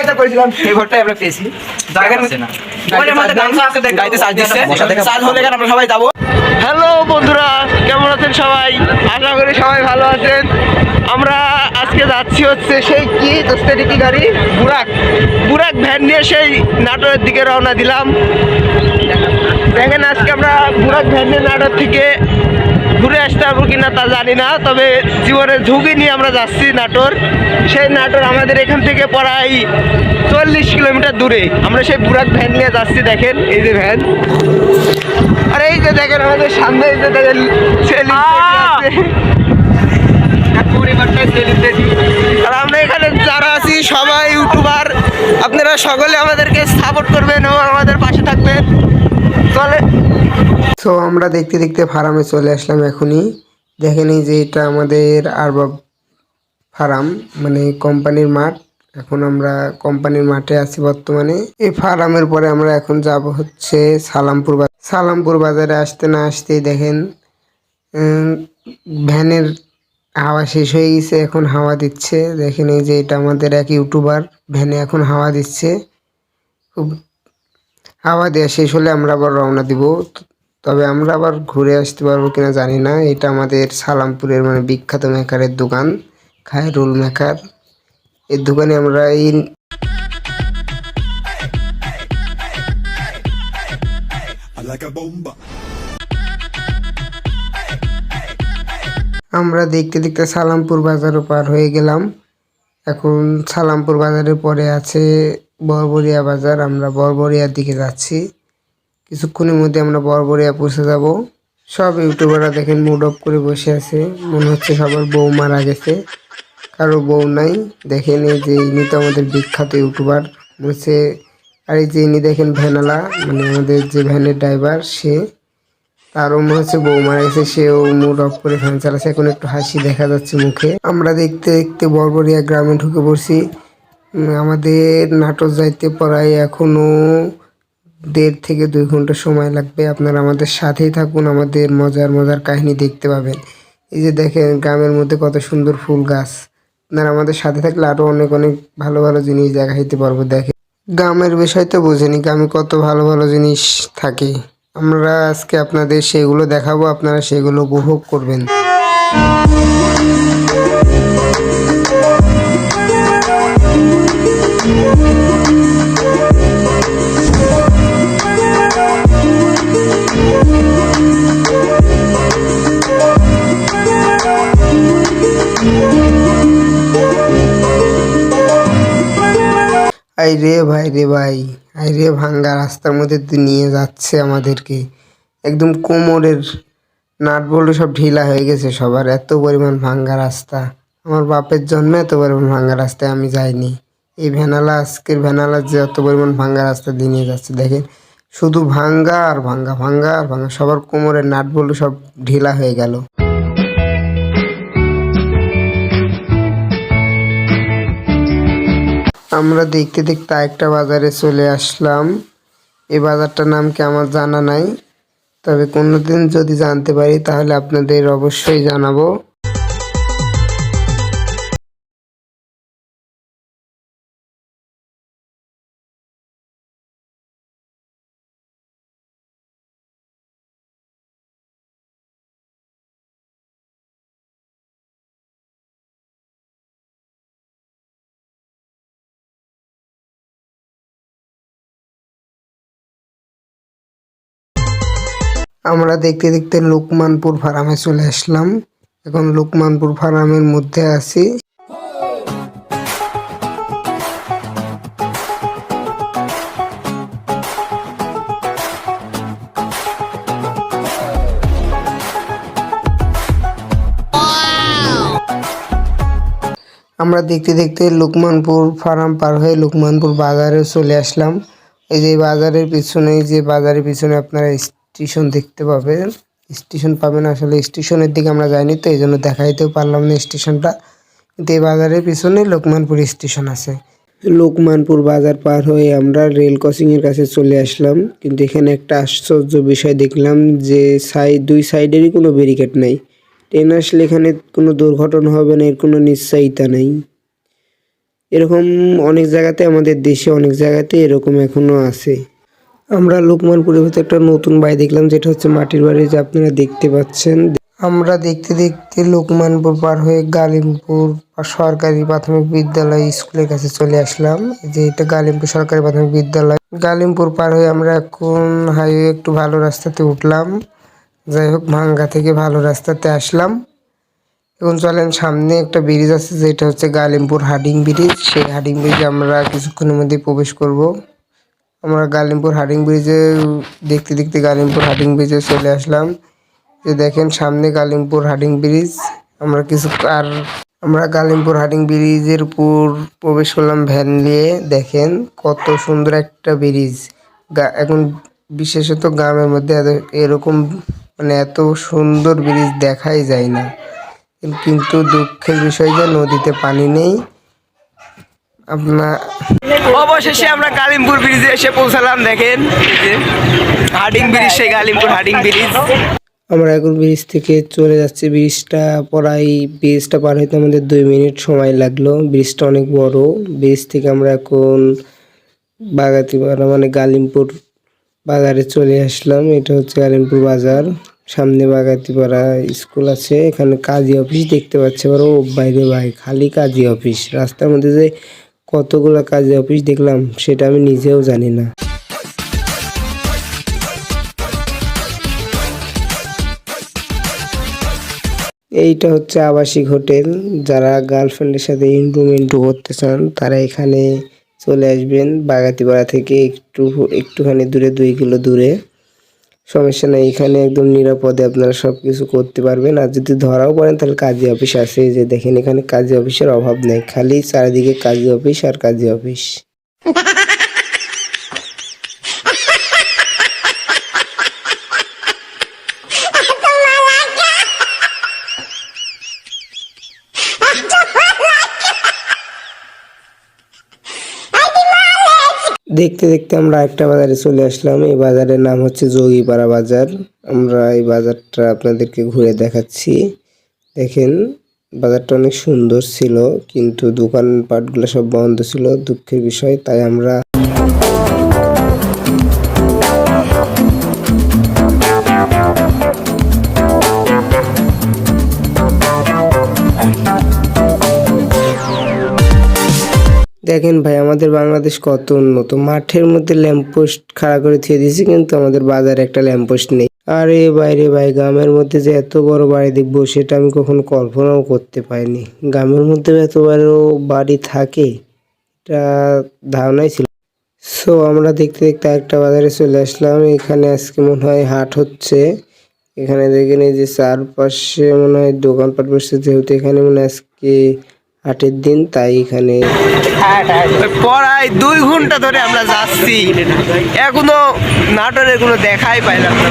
যেটা করেছিলাম সেই ভোটটাই আমরা পেয়েছি। গাড়িতে চার্জ দিচ্ছে, চার্জ হলে এখানে আমরা সবাই যাবো। হ্যালো বন্ধুরা, কেমন আছেন সবাই? আশা করি সবাই ভালো আছেন। আমরা আজকে যাচ্ছি হচ্ছে সেই কি দোস্তের কি গাড়ি, বুরাক ভ্যান নিয়ে সেই নাটোরের দিকে রওনা দিলাম। দেখেন আজকে আমরা বুরাক ভ্যান নিয়ে নাটোর থেকে ঘুরে আসতে পারবো কিনা তা জানি না, তবে জীবনের ঝুঁকি নিয়ে আমরা যাচ্ছি নাটোর। সেই নাটোর আমাদের এখান থেকে প্রায় 40 কিলোমিটার দূরে। আমরা সেই বুরাক ভ্যান নিয়ে যাচ্ছি। দেখেন এই যে ভ্যান, আর এই যে দেখেন আমাদের সামনে এই যে দেখেন আর আমরা এখানে যারা আছি সবাই ইউটিউবার। আপনারা সকলে আমাদেরকে সাপোর্ট করবেন এবং আমাদের পাশে থাকবেন। চলে তো আমরা দেখতে দেখতে ফার্মে চলে আসলাম এখনই। দেখেন এই যে এটা আমাদের আরবাব ফার্ম, মানে কোম্পানির মাঠ। এখন আমরা কোম্পানির মাঠে আছি বর্তমানে। এই ফার্মের পরে আমরা এখন যাব হচ্ছে সালামপুর বাজারে। আসতে না আসতেই দেখেন ভ্যানের হাওয়া শেষ হয়ে গেছে, এখন হাওয়া দিচ্ছে। দেখেন এই যে এটা আমাদের এক ইউটিউবার ভ্যানে এখন হাওয়া দিচ্ছে। খুব হাওয়া দেওয়া শেষ হলে আমরা আবার রওনা দিব। তবে আমরা আবার ঘুরে আসতে পারবো কিনা জানি না। এটা আমাদের সালামপুরের মানে বিখ্যাত মেকারের দোকান, খায়রুল মেকার। এই দোকানে আমরা আমরা দেখতে দেখতে সালামপুর বাজারও পার হয়ে গেলাম। এখন সালামপুর বাজারের পরে আছে বরবরিয়া বাজার। আমরা বরবরিয়ার দিকে যাচ্ছি। কিছুক্ষণের মধ্যে আমরা বরবরিয়া পৌঁছে যাব। সব ইউটিউবাররা দেখেন মুড অফ করে বসে আছে, মনে হচ্ছে সবার বউ মারা গেছে, কারো বউ নাই। দেখেন এই যে ইনি তো আমাদের বিখ্যাত ইউটিউবার বলছে। আর এই যে ইনি দেখেন ভ্যানালা, মানে আমাদের যে ভ্যানের ড্রাইভার, সে তারও মনে হচ্ছে বউ মারা গেছে, সেও মুড অফ করে ফ্যান চালাচ্ছে। এখন একটু হাসি দেখা যাচ্ছে মুখে। আমরা দেখতে দেখতে বরবরিয়া গ্রামে ঢুকে পড়ছি। আমাদের নাটোর যাইতে প্রায় এখনো 1.5 থেকে 2 ঘন্টা সময় লাগবে। আপনারা আমাদের সাথেই থাকুন, আমাদের মজার মজার কাহিনী দেখতে পাবেন। এই যে দেখেন গ্রামের মধ্যে কত সুন্দর ফুল গাছ। আপনারা আমাদের সাথে থাকলে আরো অনেক অনেক ভালো ভালো জিনিস দেখাইতে পারবো। দেখেন গ্রামের বিষয় তো বোঝেনি, গ্রামে কত ভালো ভালো জিনিস থাকে। আমরা আজকে আপনাদের সেগুলো দেখাবো, আপনারা সেগুলো উপভোগ করবেন। আই রে ভাই রে ভাই, আই রে ভাঙ্গা রাস্তার মধ্যে নিয়ে যাচ্ছে আমাদেরকে। একদম কোমরের নাট বল্টু সব ঢিলা হয়ে গেছে সবার, এত পরিমাণ ভাঙ্গা রাস্তা। আমার বাপের জন্য এত পরিমাণ ভাঙ্গা রাস্তায় আমি যাইনি। এই ভ্যানালা, আজকের ভ্যানালা যে এত পরিমাণ ভাঙ্গা রাস্তা দিয়ে নিয়ে যাচ্ছে, দেখেন শুধু ভাঙ্গা আর ভাঙ্গা, ভাঙ্গা আর ভাঙ্গা। সবার কোমরের নাট বল্টু সব ঢিলা হয়ে গেল। আমরা দেখতে দেখতে একটা বাজারে চলে আসলাম। এই বাজারটার নাম কি আমার জানা নাই, তবে কোনোদিন যদি জানতে পারি তাহলে আপনাদের অবশ্যই জানাবো। আমরা দেখতে দেখতে লোকমানপুর ফার্মে চলে আসলাম। এখন লোকমানপুর ফার্মের মধ্যে আছি। আমরা দেখতে দেখতে লোকমানপুর ফার্ম পার হয়ে লোকমানপুর বাজারে চলে আসলাম। এই যে বাজারের পিছনে আপনারা স্টেশন দেখতে পাবেন, স্টেশন পাবেন। আসলে স্টেশনের দিকে আমরা যাইনি তো এই জন্য দেখাইতেও পারলাম না স্টেশনটা, কিন্তু এই বাজারের পিছনে লোকমানপুর স্টেশন আছে। লোকমানপুর বাজার পার হয়ে আমরা রেল ক্রসিংয়ের কাছে চলে আসলাম, কিন্তু এখানে একটা আশ্চর্য বিষয় দেখলাম যে দুই সাইডেরই কোনো ব্যারিকেড নাই। ট্রেন আসলে এখানে কোনো দুর্ঘটনা হবে না এর কোনো নিশ্চয়তা নেই। এরকম অনেক জায়গাতে, আমাদের দেশে অনেক জায়গাতে এরকম এখনো আছে। আমরা লোকমানপুরের ভিতরে একটা নতুন বাড়ি দেখলাম, যেটা হচ্ছে মাটির বাড়ি, যে আপনারা দেখতে পাচ্ছেন। আমরা দেখতে দেখতে লোকমানপুর পার হয়ে গালিমপুর সরকারি প্রাথমিক বিদ্যালয় স্কুলের কাছে চলে আসলাম। যে এটা গালিমপুর সরকারি প্রাথমিক বিদ্যালয়। গালিমপুর পার হয়ে আমরা এখন হাইওয়ে একটু ভালো রাস্তাতে উঠলাম। যাই হোক, ভাঙ্গা থেকে ভালো রাস্তাতে আসলাম। এখন চলেন, সামনে একটা ব্রিজ আছে, যেটা হচ্ছে গালিমপুর হাডিং ব্রিজ। সেই হাডিং ব্রিজে আমরা কিছুক্ষণের মধ্যে প্রবেশ করব। আমরা গালিমপুর হাডিং ব্রিজে দেখতে দেখতে গালিমপুর হাডিং ব্রিজে চলে আসলাম। যে দেখেন সামনে গালিমপুর হাডিং ব্রিজ। আমরা গালিমপুর হাডিং ব্রিজের উপর প্রবেশ করলাম ভ্যান নিয়ে। দেখেন কত সুন্দর একটা ব্রিজ। এখন বিশেষত গ্রামের মধ্যে এরকম মানে এত সুন্দর ব্রিজ দেখাই যায় না। কিন্তু দুঃখের বিষয় যে নদীতে পানি নেই। অবশেষে আমরা গালিমপুর ব্রিজে এসে পৌঁছালাম। দেখেন হাডিং ব্রিজ, সেই গালিমপুর হাডিং ব্রিজ। আমরা এখন ব্রিজ থেকে চলে যাচ্ছি। ব্রিজটা পার হইতে আমাদের 2 মিনিট সময় লাগলো। ব্রিজটা অনেক বড়। ব্রিজ থেকে আমরা এখন বাগাতিপাড়া মানে গালিমপুর বাজারে চলে আসলাম। এটা হচ্ছে গালিমপুর বাজার। সামনে বাগাতিপাড়া স্কুল আছে। এখানে কাজী অফিস দেখতে পাচ্ছি। ও বাইরে ভাই, খালি কাজী অফিস। রাস্তার মধ্যে যে কতগুলো কাজী অফিস দেখলাম সেটা আমি নিজেও জানি না। এইটা হচ্ছে আবাসিক হোটেল। যারা গার্লফ্রেন্ডের সাথে ইন্টু করতে চান তারা এখানে চলে আসবেন। বাগাতিপাড়া থেকে একটুখানি দূরে, 2 কিলো দূরে। সমস্যা নেই, এখানে একদম নিরাপদে আপনারা সবকিছু করতে পারবেন। আর যদি ধরাও পড়েন তাহলে কাজী অফিস আছে। যে দেখেন এখানে কাজী অফিসের অভাব নেই, খালি চারিদিকে কাজী অফিস আর কাজী অফিস। দেখতে দেখতে আমরা একটা বাজারে চলে আসলাম। এই বাজারের নাম হচ্ছে যোগীপাড়া বাজার। আমরা এই বাজারটা আপনাদেরকে ঘুরে দেখাচ্ছি। দেখেন বাজারটা অনেক সুন্দর ছিল, কিন্তু দোকানপাটগুলো সব বন্ধ ছিল, দুঃখের বিষয়। তাই আমরা দেখেন ভাই, আমাদের বাংলাদেশ কত উন্নত। মাঠের মধ্যে ল্যাম্পপোস্ট খাড়া করে থুয়ে দিয়েছে, কিন্তু আমাদের বাজারে একটা ল্যাম্পপোস্ট নেই। আরে বাইরে ভাই, গ্রামের মধ্যে যে এত বড় বাড়ি দেখবো সেটা আমি কখনো কল্পনাও করতে পারিনি। গ্রামের মধ্যে এত বড় বাড়ি থাকে এটা ধারণাই ছিল। সো আমরা দেখতে দেখতে একটা বাজারে চলে আসলাম। এখানে আজকে মনে হয় হাট হচ্ছে। এখানে দেখেন এই যে চারপাশে মনে হয় দোকানপাট বসছে, যেহেতু এখানে মনে হয় আজকে হাটের দিন, তাই এখানে প্রায় 2 ঘন্টা ধরে আমরা যাচ্ছি, এখনো নাটোরের কোনো দেখাই পাইলাম না।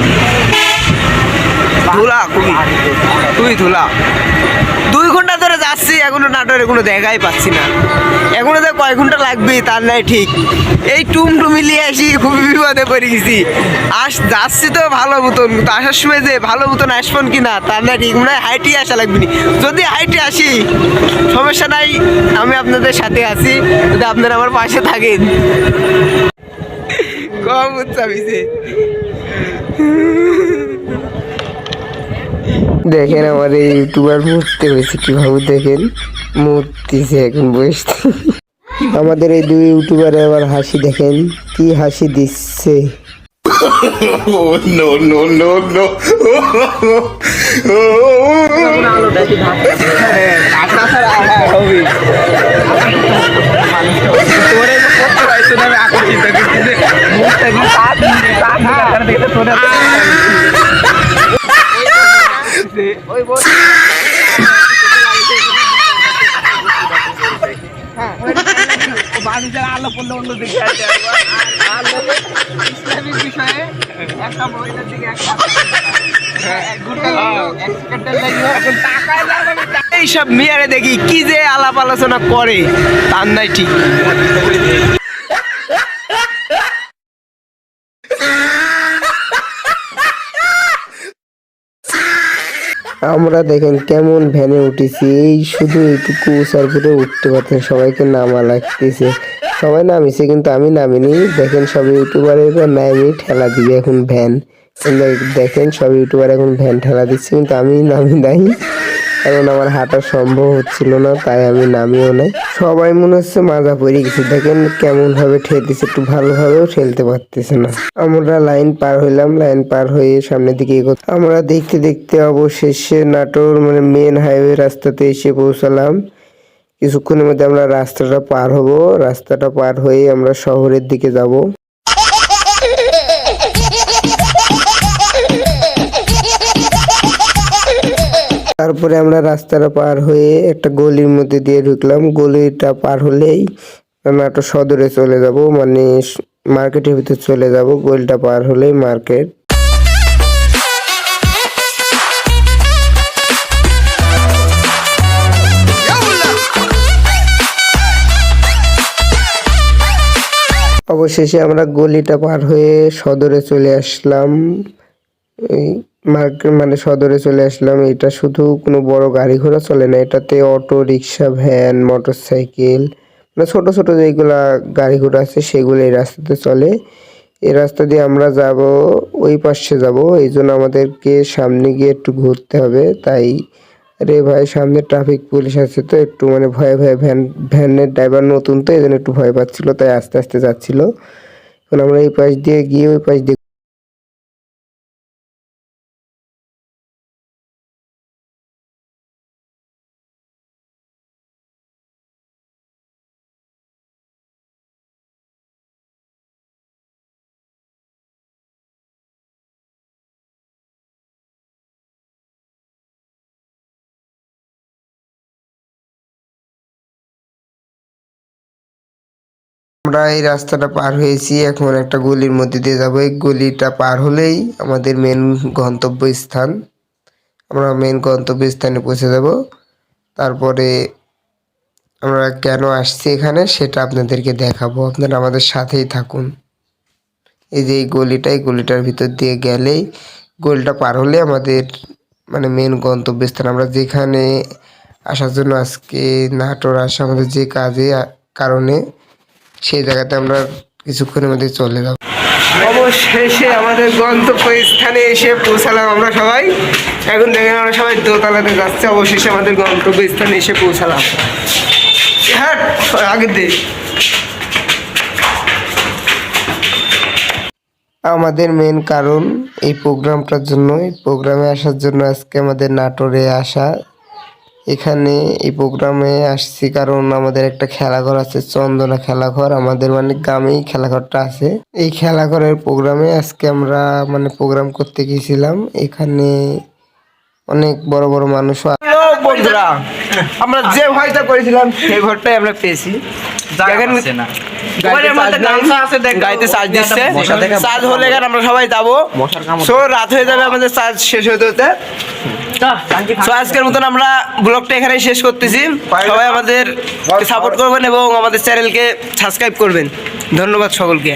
ধুলা, খুবই ধুলা। 2 ঘন্টা ধরে যাচ্ছি, এখনো নাটোরের কোনো দেখাই পাচ্ছি না। এখনো যে কয় ঘন্টা লাগবে তার নাই ঠিক। এই টুমটুমি নিয়ে আসি, খুবই বিপদে পড়ে গেছি। যাচ্ছি তো ভালো মতন, আসার সময় যে ভালো মতন আসবেন কিনা তার নাই ঠিক। মনে হয় হাইটে আসা লাগবে না। যদি হাইটে আসি সমস্যা নাই, আমি আপনাদের সাথে আছি, যদি আপনারা আমার পাশে থাকেন। কম উৎসাহিছে দেখেন আমার এই ইউটিউবার মরতে হয়েছে কিভাবে। দেখেন মরতেছে এখন বসে। আমাদের এই 2 ইউটিউবারে আবার হাসি দেখেন, কি হাসি দিচ্ছে। নো নো নো নো আলো পড়লে অন্য দিকে আছে। ইসলামিক বিষয়ে একটা মহিলার দিকে এইসব মিয়ারে দেখি কি যে আলাপ আলোচনা করে তার নাই ঠিক। আমরা দেখেন কেমন ভ্যানে উঠেছি, এই শুধু এইটুকু সার্ভিসে উঠতে পারতেন, সবাইকে নামা লাগতেছে। সবাই নামিছে কিন্তু আমি নামিনি। দেখেন সব ইউটিউবারেরা নামি ঠেলা দিবে এখন ভ্যান। দেখেন সব ইউটিউবার এখন ভ্যান ঠেলা দিচ্ছে কিন্তু আমি নামি নাই, কারণ আমার হাঁটা সম্ভব হচ্ছিল না, তাই আমি নামিও নাই। সবাই মনে হচ্ছে মাজা পড়ে গেছে, দেখেন কেমন ভাবে ঠেলতেছে, একটু ভালোভাবেও ঠেলতে পারতেছে না। আমরা লাইন পার হইলাম, লাইন পার হয়ে সামনের দিকে এগোতে আমরা দেখতে দেখতে অবশেষে নাটোর মানে মেন হাইওয়ে রাস্তাতে এসে পৌঁছালাম। কিছুক্ষণের মধ্যে আমরা রাস্তাটা পার হব, রাস্তাটা পার হয়ে আমরা শহরের দিকে যাব। তারপরে আমরা রাস্তাটা পার হয়ে একটা গলির মধ্যে দিয়ে ঢুকলাম। গলিটা পার হলেই নাটোর সদরে চলে যাব, মানে মার্কেটের ভিতরে চলে যাব। গলিটা পার হলেই মার্কেট। অবশেষে আমরা গলিটা পার হয়ে সদরে চলে আসলাম। এই মার্কেট মানে সদরে চলে আসলাম। এটা শুধু কোনো বড় গাড়ি ঘোড়া চলে না, এটাতে অটো, রিক্সা, ভ্যান, মোটরসাইকেল মানে ছোট ছোট যেগুলা গাড়ি ঘোড়া আছে সেগুলো এই রাস্তাতে চলে। এই রাস্তা দিয়ে আমরা যাব, ওই পাশে যাব, এই জন্য আমাদেরকে সামনে গিয়ে একটু ঘুরতে হবে। তাই রে ভাই, সামনে ট্রাফিক পুলিশ আছে তো একটু মানে ভয়ে ভয়ে, ভ্যানের ড্রাইভার নতুন তো এই জন্য একটু ভয় পাচ্ছিল, তাই আস্তে আস্তে যাচ্ছিল। এখন আমরা এই পাশ দিয়ে গিয়ে ওই পাশ দিয়ে আমরা এই রাস্তাটা পার হয়েছি, এখন একটা গলির মধ্যে দিয়ে যাবো। এই গলিটা পার হলেই আমাদের মেন গন্তব্যস্থান। আমরা মেন গন্তব্যস্থানে পৌঁছে যাব। তারপরে আমরা কেন আসছি এখানে সেটা আপনাদেরকে দেখাবো, আপনারা আমাদের সাথেই থাকুন। এই যে এই গলিটার ভিতর দিয়ে গেলেই, গলিটা পার হলে আমাদের মানে মেন গন্তব্যস্থান। আমরা যেখানে আসার জন্য আজকে নাটোর আসা আমাদের যে কারণে, সেই জায়গাতে আমরা কিছুক্ষণের মধ্যে চলে যাব। অবশেষে আমাদের গন্তব্যস্থানে এসে পৌঁছালাম আমরা সবাই। এখন দেখেন আমরা সবাই দোতলাতে যাচ্ছে। অবশেষে আমাদের গন্তব্যস্থানে এসে পৌঁছালাম। হ্যাঁ, আগের দিন আমাদের মেন কারণ এই প্রোগ্রামটার জন্য, এই প্রোগ্রামে আসার জন্য আজকে আমাদের নাটোরে আসা। এখানে এই প্রোগ্রামে আসছি কারণ আমাদের একটা খেলাঘর আছে, চন্দনা খেলাঘর, আমাদের মানে গ্রামেই খেলাঘরটা আছে। এই খেলাঘরের প্রোগ্রামে আজকে আমরা মানে প্রোগ্রাম করতে গিয়েছিলাম। এখানে অনেক বড় বড় মানুষ। বন্ধুরা, আমরা যে ভয়টা করেছিলাম সেই ঘরটাই আমরা পেয়েছি। চার্জ হলে আমরা সবাই যাবো, রাত হয়ে যাবে আমাদের চার্জ শেষ হতে হতে। আজকের মতন আমরা ব্লগটা এখানে শেষ করতেছি। সবাই আমাদের সাপোর্ট করবেন এবং আমাদের চ্যানেলকে সাবস্ক্রাইব করবেন। ধন্যবাদ সকলকে।